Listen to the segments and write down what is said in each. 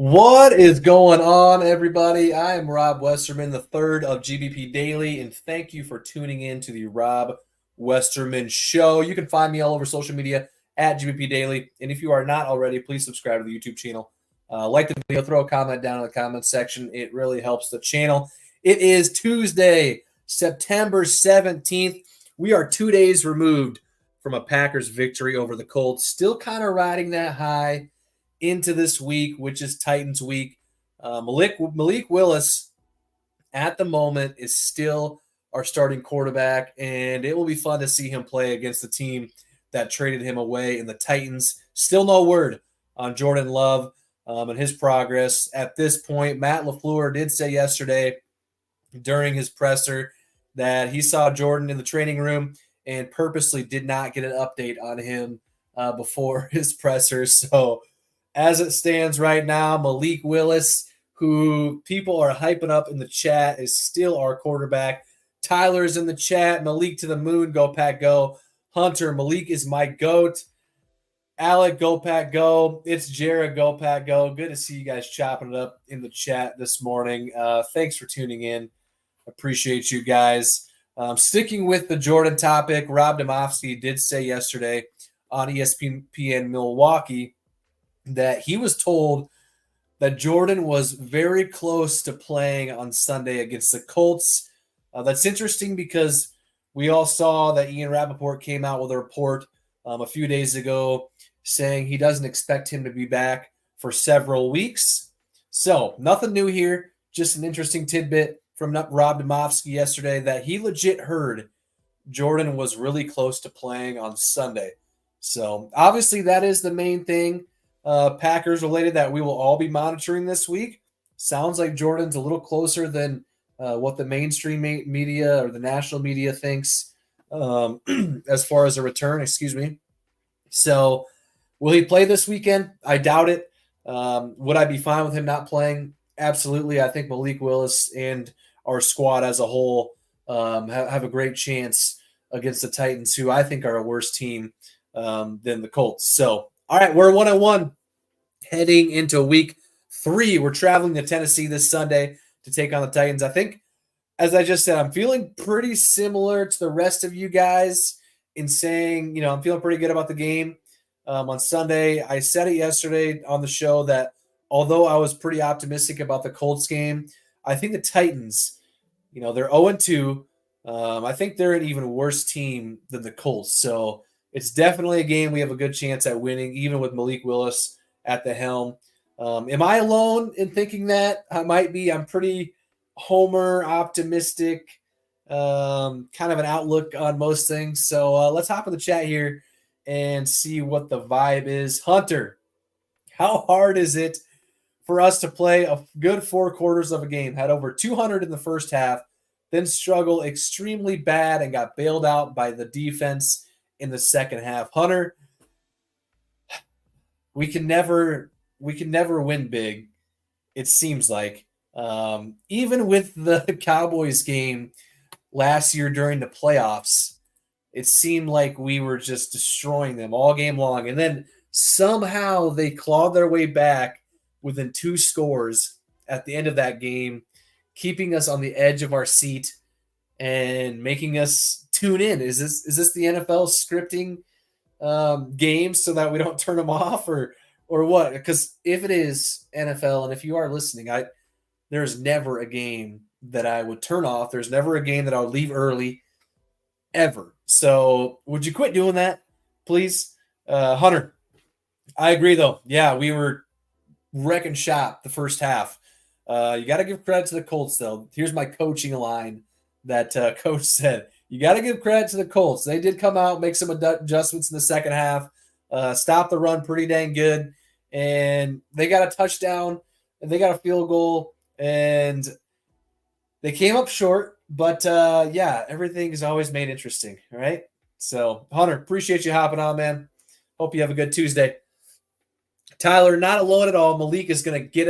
What is going on, everybody? I am Rob Westerman, the third of GBP Daily, and thank you for tuning in to the Rob Westerman Show. You can find me all over social media at GBP Daily, and if you are not already, please subscribe to the YouTube channel. Like the video, throw a comment down in the comment section. It really helps the channel. It is Tuesday, September 17th. We are 2 days removed from a Packers victory over the Colts. Still kind of riding that high into this week, which is Titans week. Malik Willis at the moment is still our starting quarterback, and it will be fun to see him play against the team that traded him away in the Titans. Still no word on Jordan Love and his progress at this point. Matt LaFleur did say yesterday during his presser that he saw Jordan in the training room and purposely did not get an update on him before his presser. So as it stands right now, Malik Willis, who people are hyping up in the chat, is still our quarterback. Tyler's in the chat. Malik to the moon. Go Pack go. Hunter, Malik is my GOAT. Alec, go Pack go. It's Jared, go Pack go. Good to see you guys chopping it up in the chat this morning. Thanks for tuning in. Appreciate you guys. Sticking with the Jordan topic, Rob Demovsky did say yesterday on ESPN Milwaukee that he was told that Jordan was very close to playing on Sunday against the Colts. That's interesting because we all saw that Ian Rappaport came out with a report a few days ago saying he doesn't expect him to be back for several weeks. So nothing new here, just an interesting tidbit from Rob Demovsky yesterday that he legit heard Jordan was really close to playing on Sunday. So obviously that is the main thing Packers related that we will all be monitoring this week. Sounds like Jordan's a little closer than what the mainstream media or the national media thinks as far as a return, excuse me. So will he play this weekend? I doubt it. Would I be fine with him not playing? Absolutely. I think Malik Willis and our squad as a whole have a great chance against the Titans, who I think are a worse team than the Colts. So, all right, we're 1-1 heading into week 3. We're traveling to Tennessee this Sunday to take on the Titans. I think, as I just said, I'm feeling pretty similar to the rest of you guys in saying, I'm feeling pretty good about the game on Sunday. I said it yesterday on the show that although I was pretty optimistic about the Colts game, I think the Titans, they're 0-2. I think they're an even worse team than the Colts. So it's definitely a game we have a good chance at winning, even with Malik Willis at the helm. Am I alone in thinking that? I might be. I'm pretty homer optimistic, kind of an outlook on most things. So let's hop in the chat here and see what the vibe is. Hunter, how hard is it for us to play a good 4 quarters of a game? Had over 200 in the first half, then struggled extremely bad and got bailed out by the defense in the second half. Hunter, we can never win big, it seems like. Even with the Cowboys game last year during the playoffs, it seemed like we were just destroying them all game long. And then somehow they clawed their way back within 2 scores at the end of that game, keeping us on the edge of our seat and making us tune in. Is this the NFL scripting games so that we don't turn them off or what? Because if it is NFL, and if you are listening, there's never a game that I would turn off. There's never a game that I would leave early, ever. So would you quit doing that, please? Hunter, I agree, though. Yeah, we were wrecking shop the first half. You got to give credit to the Colts, though. Here's my coaching line that coach said. You got to give credit to the Colts. They did come out, make some adjustments in the second half, stop the run pretty dang good, and they got a touchdown, and they got a field goal, and they came up short, but yeah, everything is always made interesting, all right? So, Hunter, appreciate you hopping on, man. Hope you have a good Tuesday. Tyler, not alone at all. Malik is going to get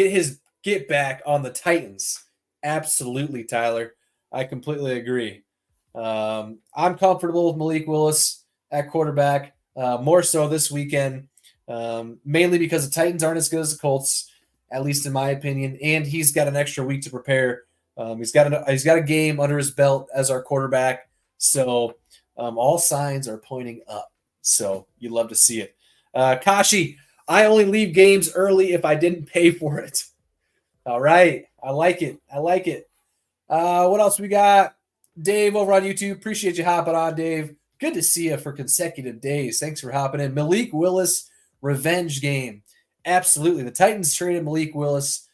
his get back on the Titans. Absolutely, Tyler. I completely agree. I'm comfortable with Malik Willis at quarterback, more so this weekend mainly because the Titans aren't as good as the Colts, at least in my opinion, and he's got an extra week to prepare. He's got a game under his belt as our quarterback, so all signs are pointing up. So you'd love to see it. Kashi, I only leave games early if I didn't pay for it. All right, I like it. I like it. What else we got? Dave over on YouTube. Appreciate you hopping on, Dave. Good to see you for consecutive days. Thanks for hopping in. Malik Willis revenge game. Absolutely. The Titans traded Malik Willis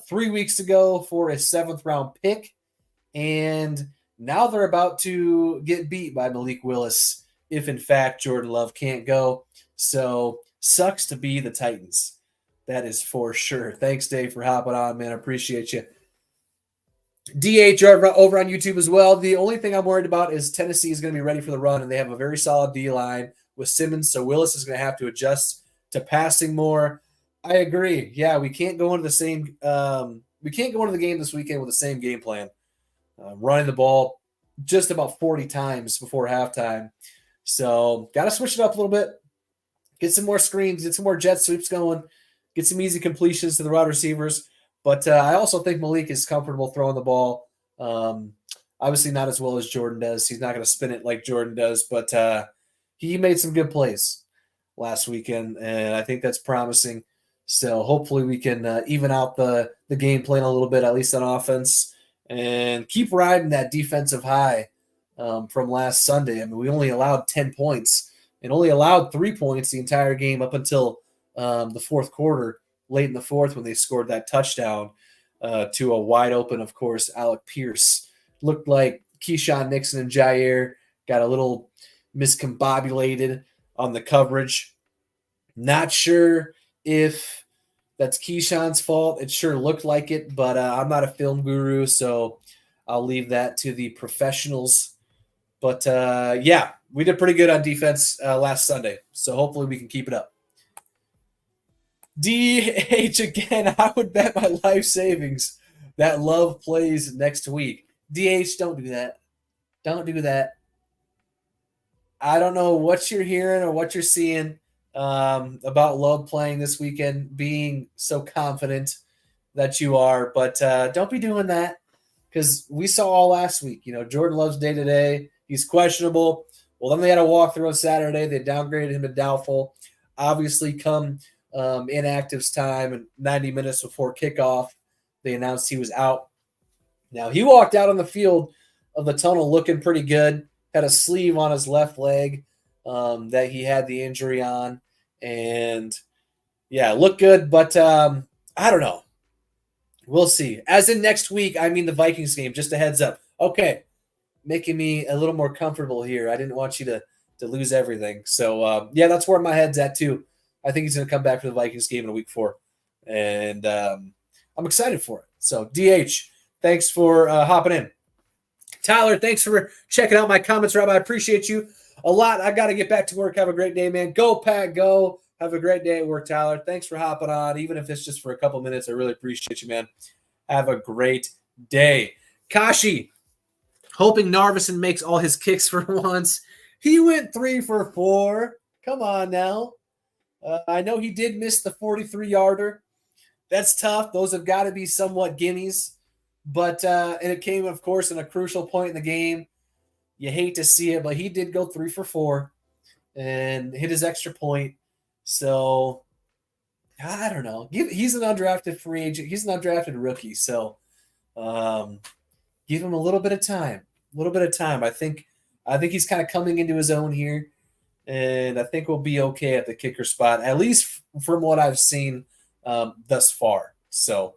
3 weeks ago for a 7th-round pick, and now they're about to get beat by Malik Willis if, in fact, Jordan Love can't go. So, sucks to be the Titans. That is for sure. Thanks, Dave, for hopping on, man. I appreciate you. DH over on YouTube as well. The only thing I'm worried about is Tennessee is going to be ready for the run, and they have a very solid D line with Simmons. So Willis is going to have to adjust to passing more. I agree. Yeah, we can't go into the same. We can't go into the game this weekend with the same game plan. Running the ball just about 40 times before halftime. So got to switch it up a little bit. Get some more screens. Get some more jet sweeps going. Get some easy completions to the wide receivers. But I also think Malik is comfortable throwing the ball. Obviously not as well as Jordan does. He's not going to spin it like Jordan does, but he made some good plays last weekend, and I think that's promising. So hopefully we can even out the game plan a little bit, at least on offense, and keep riding that defensive high from last Sunday. I mean, we only allowed 10 points and only allowed 3 points the entire game up until the fourth quarter. Late in the fourth when they scored that touchdown to a wide open, of course, Alec Pierce. Looked like Keyshawn Nixon and Jair got a little miscombobulated on the coverage. Not sure if that's Keyshawn's fault. It sure looked like it, but I'm not a film guru, so I'll leave that to the professionals. But yeah, we did pretty good on defense last Sunday, so hopefully we can keep it up. DH again, I would bet my life savings that Love plays next week. DH, don't do that. Don't do that. I don't know what you're hearing or what you're seeing about Love playing this weekend, being so confident that you are, but don't be doing that because we saw all last week. You know, Jordan Love's day to day. He's questionable. Well, then they had a walkthrough on Saturday. They downgraded him to doubtful. Obviously, come inactive's time and 90 minutes before kickoff, they announced he was out. Now, he walked out on the field of the tunnel looking pretty good, had a sleeve on his left leg that he had the injury on, and yeah, looked good, but I don't know. We'll see. As in next week, I mean the Vikings game, just a heads up. Okay, making me a little more comfortable here. I didn't want you to lose everything. So, yeah, that's where my head's at too. I think he's going to come back for the Vikings game in week 4. And I'm excited for it. So, DH, thanks for hopping in. Tyler, thanks for checking out my comments, Rob. I appreciate you a lot. I got to get back to work. Have a great day, man. Go, Pack, go. Have a great day at work, Tyler. Thanks for hopping on. Even if it's just for a couple minutes, I really appreciate you, man. Have a great day. Kashi, hoping Narveson makes all his kicks for once. He went 3 for 4. Come on now. I know he did miss the 43-yarder. That's tough. Those have got to be somewhat gimmies. But and it came, of course, in a crucial point in the game. You hate to see it, but he did go 3 for 4 and hit his extra point. So, I don't know. He's an undrafted free agent. He's an undrafted rookie. So, give him a little bit of time. A little bit of time. I think he's kind of coming into his own here. And I think we'll be okay at the kicker spot, at least from what I've seen thus far. So,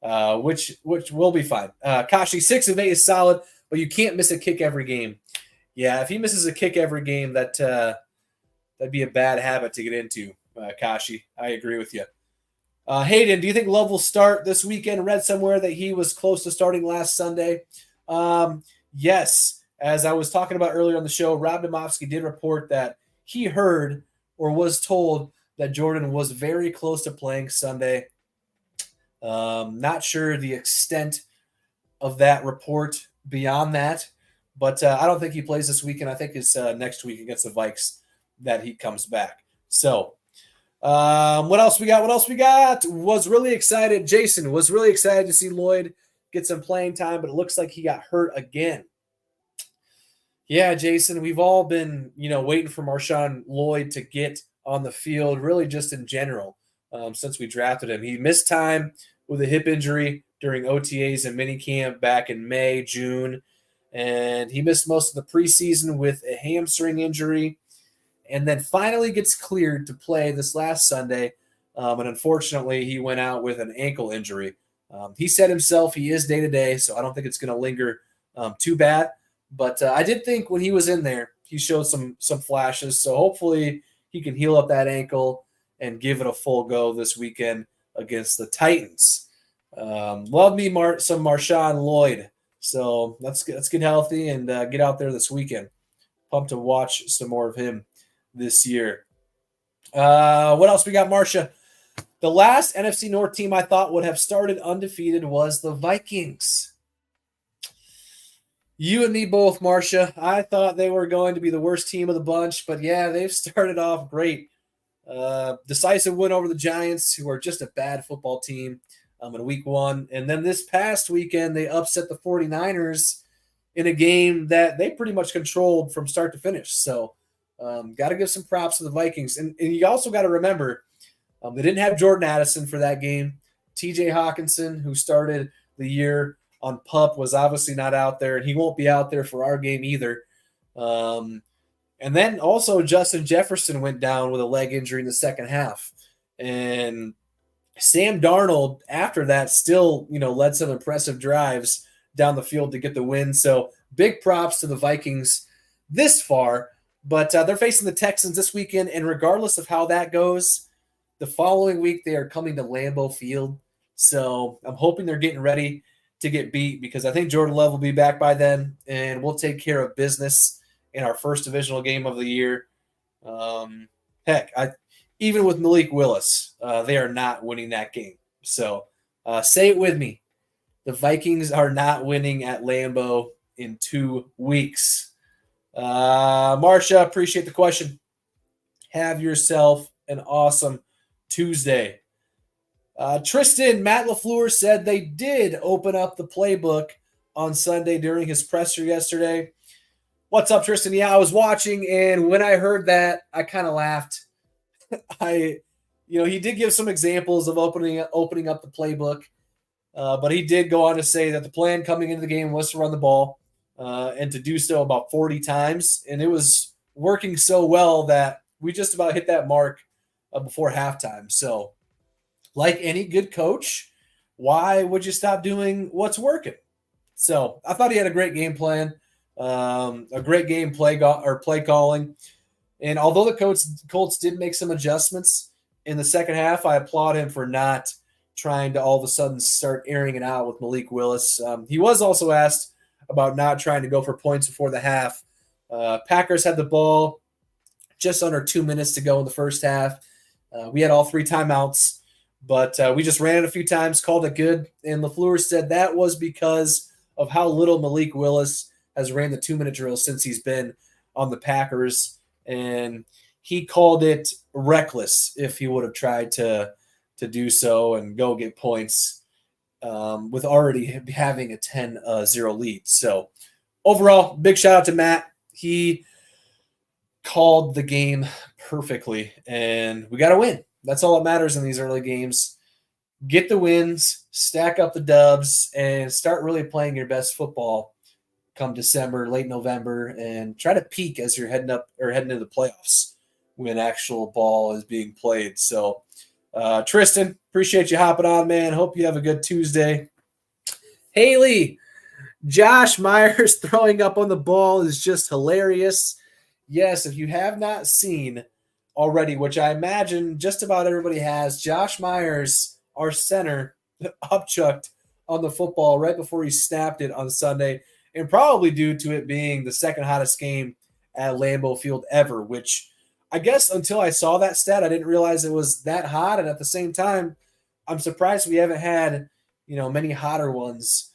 which will be fine. Kashi, 6 of 8 is solid, but you can't miss a kick every game. Yeah, if he misses a kick every game, that'd be a bad habit to get into, Kashi. I agree with you. Hayden, do you think Love will start this weekend? Read somewhere that he was close to starting last Sunday. Yes. As I was talking about earlier on the show, Rob Demovsky did report that he heard or was told that Jordan was very close to playing Sunday. Not sure the extent of that report beyond that, but I don't think he plays this weekend. I think it's next week against the Vikes that he comes back. So What else we got? What else we got? Was really excited. Jason was really excited to see Lloyd get some playing time, but it looks like he got hurt again. Yeah, Jason, we've all been, waiting for Marshawn Lloyd to get on the field, really just in general, since we drafted him. He missed time with a hip injury during OTAs and minicamp back in May, June, and he missed most of the preseason with a hamstring injury, and then finally gets cleared to play this last Sunday. And unfortunately, he went out with an ankle injury. He said himself he is day to day, so I don't think it's going to linger too bad. But I did think when he was in there, he showed some flashes. So hopefully he can heal up that ankle and give it a full go this weekend against the Titans. Love me some Marshawn Lloyd. So let's get healthy and get out there this weekend. Pumped to watch some more of him this year. What else we got, Marcia? The last NFC North team I thought would have started undefeated was the Vikings. You and me both, Marcia. I thought they were going to be the worst team of the bunch, but yeah, they've started off great. Decisive win over the Giants, who are just a bad football team in week one. And then this past weekend, they upset the 49ers in a game that they pretty much controlled from start to finish. So got to give some props to the Vikings. And you also got to remember, they didn't have Jordan Addison for that game. TJ Hawkinson, who started the year on PUP, was obviously not out there, and he won't be out there for our game either. And then also Justin Jefferson went down with a leg injury in the second half. And Sam Darnold, after that, still, led some impressive drives down the field to get the win. So big props to the Vikings this far. But they're facing the Texans this weekend, and regardless of how that goes, the following week they are coming to Lambeau Field. So I'm hoping they're getting ready to get beat, because I think Jordan Love will be back by then, and we'll take care of business in our first divisional game of the year. Even with Malik Willis, they are not winning that game. So say it with me. The Vikings are not winning at Lambeau in 2 weeks. Marcia, appreciate the question. Have yourself an awesome Tuesday. Tristan, Matt LaFleur said they did open up the playbook on Sunday during his presser yesterday. What's up, Tristan? Yeah, I was watching, and when I heard that, I kind of laughed. He did give some examples of opening up the playbook, but he did go on to say that the plan coming into the game was to run the ball and to do so about 40 times, and it was working so well that we just about hit that mark before halftime. So, like any good coach, why would you stop doing what's working? So I thought he had a great game plan, a great game play calling. And although the Colts did make some adjustments in the second half, I applaud him for not trying to all of a sudden start airing it out with Malik Willis. He was also asked about not trying to go for points before the half. Packers had the ball just under 2 minutes to go in the first half. We had all 3 timeouts. But we just ran it a few times, called it good. And LaFleur said that was because of how little Malik Willis has ran the 2-minute drill since he's been on the Packers. And he called it reckless if he would have tried to do so and go get points with already having a 10-0 lead. So overall, big shout out to Matt. He called the game perfectly, and we got to win. That's all that matters in these early games. Get the wins, stack up the dubs, and start really playing your best football come December, late November, and try to peak as you're heading into the playoffs when actual ball is being played. So, Tristan, appreciate you hopping on, man. Hope you have a good Tuesday. Haley, Josh Myers throwing up on the ball is just hilarious. Yes, if you have not seen already, which I imagine just about everybody has, Josh Myers, our center, upchucked on the football right before he snapped it on Sunday, and probably due to it being the second hottest game at Lambeau Field ever, which I guess until I saw that stat, I didn't realize it was that hot. And at the same time, I'm surprised we haven't had, many hotter ones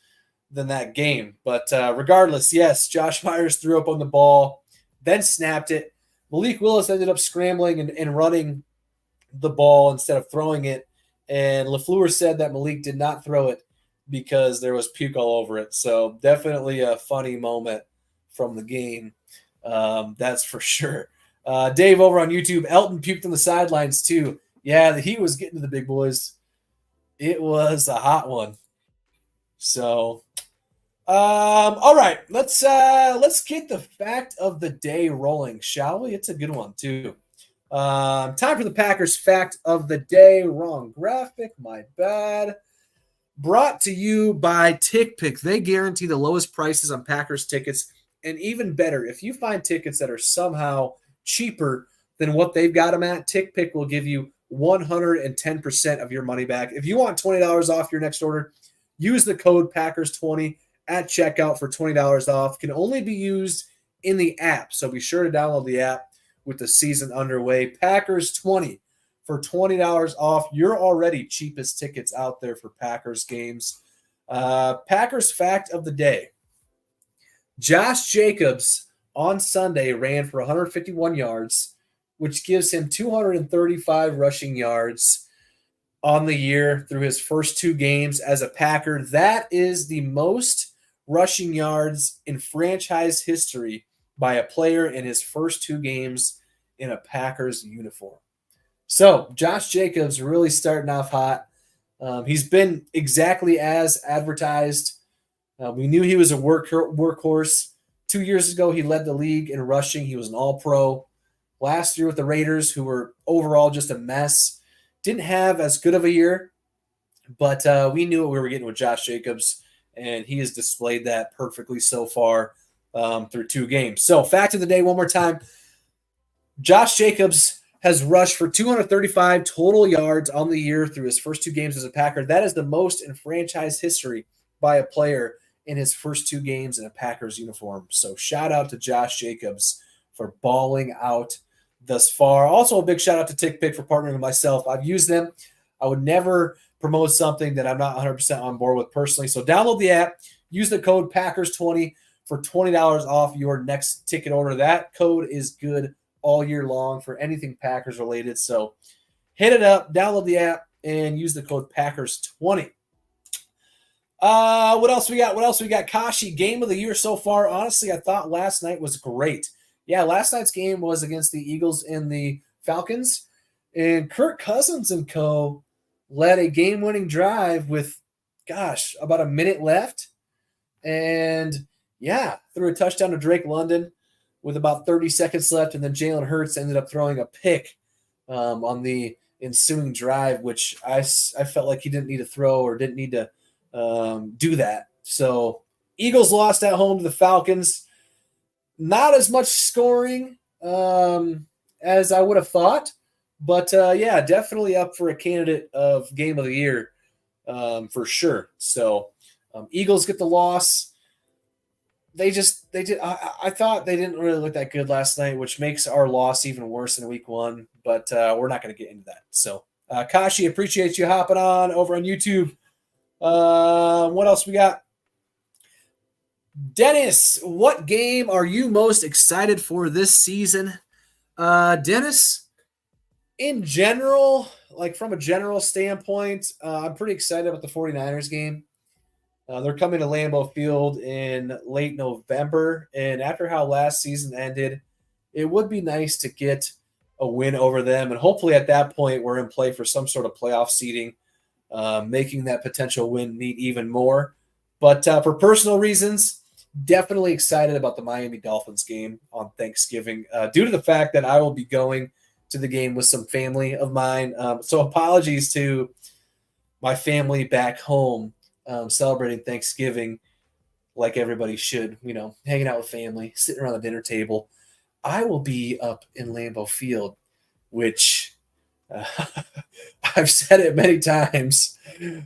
than that game. But regardless, yes, Josh Myers threw up on the ball, then snapped it. Malik Willis ended up scrambling and running the ball instead of throwing it. And LaFleur said that Malik did not throw it because there was puke all over it. So definitely a funny moment from the game. That's for sure. Dave over on YouTube, Elton puked on the sidelines too. Yeah, he was getting to the big boys. It was a hot one. So, all right, let's get the fact of the day rolling, shall we? It's a good one too. Time for the Packers fact of the day. Wrong graphic, my bad. Brought to you by TickPick. They guarantee the lowest prices on Packers tickets, and even better, if you find tickets that are somehow cheaper than what they've got them at, TickPick will give you 110% of your money back. If you want $20 off your next order, use the code Packers20 at checkout for $20 off. Can only be used in the app, so be sure to download the app with the season underway. Packers20 for $20 off your already cheapest tickets out there for Packers games. Packers fact of the day. Josh Jacobs on Sunday ran for 151 yards, which gives him 235 rushing yards on the year through his first 2 games as a Packer. That is the most rushing yards in franchise history by a player in his first 2 games in a Packers uniform. So Josh Jacobs really starting off hot. He's been exactly as advertised. We knew he was a workhorse. 2 years ago, he led the league in rushing. He was an all-pro. Last year with the Raiders, who were overall just a mess, didn't have as good of a year, but we knew what we were getting with Josh Jacobs, and he has displayed that perfectly so far through 2 games. So fact of the day one more time. Josh Jacobs has rushed for 235 total yards on the year through his first 2 games as a Packer. That is the most in franchise history by a player in his first 2 games in a Packers uniform. So shout out to Josh Jacobs for balling out thus far. Also a big shout out to TickPick for partnering with myself. I've used them. I would never promote something that I'm not 100% on board with personally. So download the app, use the code Packers20 for $20 off your next ticket order. That code is good all year long for anything Packers related. So hit it up, download the app, and use the code Packers20. What else we got? Kashi, game of the year so far. Honestly, I thought last night was great. Yeah, last night's game was against the Eagles and the Falcons. And Kirk Cousins and co. led a game-winning drive with, about a minute left. And, threw a touchdown to Drake London with about 30 seconds left. And then Jalen Hurts ended up throwing a pick on the ensuing drive, which I felt like he didn't need to throw or didn't need to do that. So Eagles lost at home to the Falcons. Not as much scoring as I would have thought, but definitely up for a candidate of game of the year for sure. So Eagles get the loss. They did. I thought they didn't really look that good last night, which makes our loss even worse in week 1. But we're not going to get into that. So Kashi, appreciate you hopping on over on YouTube. What else we got? Dennis, what game are you most excited for this season? Dennis, in general, like from a general standpoint, I'm pretty excited about the 49ers game. They're coming to Lambeau Field in late November, and after how last season ended, it would be nice to get a win over them, and hopefully at that point we're in play for some sort of playoff seeding, making that potential win mean even more. But for personal reasons, definitely excited about the Miami Dolphins game on Thanksgiving due to the fact that I will be going to the game with some family of mine. So apologies to my family back home celebrating Thanksgiving like everybody should, hanging out with family, sitting around the dinner table. I will be up in Lambeau Field, which I've said it many times,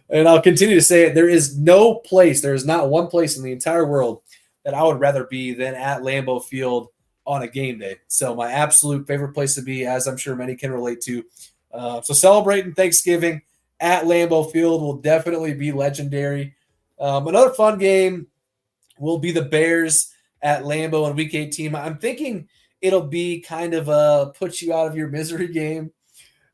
and I'll continue to say it. There is not one place in the entire world that I would rather be than at Lambeau Field on a game day. So my absolute favorite place to be, as I'm sure many can relate to. So celebrating Thanksgiving at Lambeau Field will definitely be legendary. Another fun game will be the Bears at Lambeau in Week 18. I'm thinking it'll be kind of a put you out of your misery game.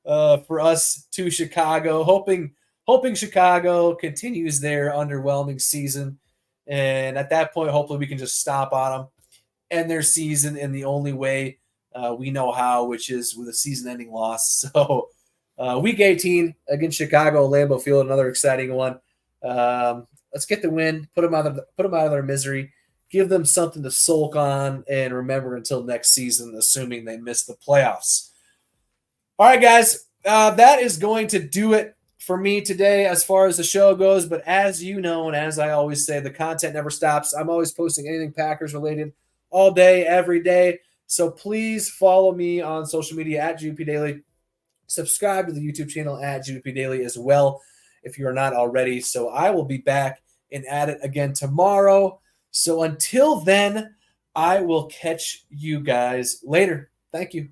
for us to Chicago, hoping Chicago continues their underwhelming season. And at that point, hopefully we can just stop on them, end their season in the only way we know how, which is with a season-ending loss. So week 18 against Chicago, Lambeau Field, another exciting one. Let's get the win, put them out of their misery, give them something to sulk on, and remember until next season, assuming they miss the playoffs. All right, guys, that is going to do it for me today as far as the show goes. But as you know, and as I always say, the content never stops. I'm always posting anything Packers related all day, every day. So please follow me on social media at GDP Daily. Subscribe to the YouTube channel at GDP Daily as well if you are not already. So I will be back and at it again tomorrow. So until then, I will catch you guys later. Thank you.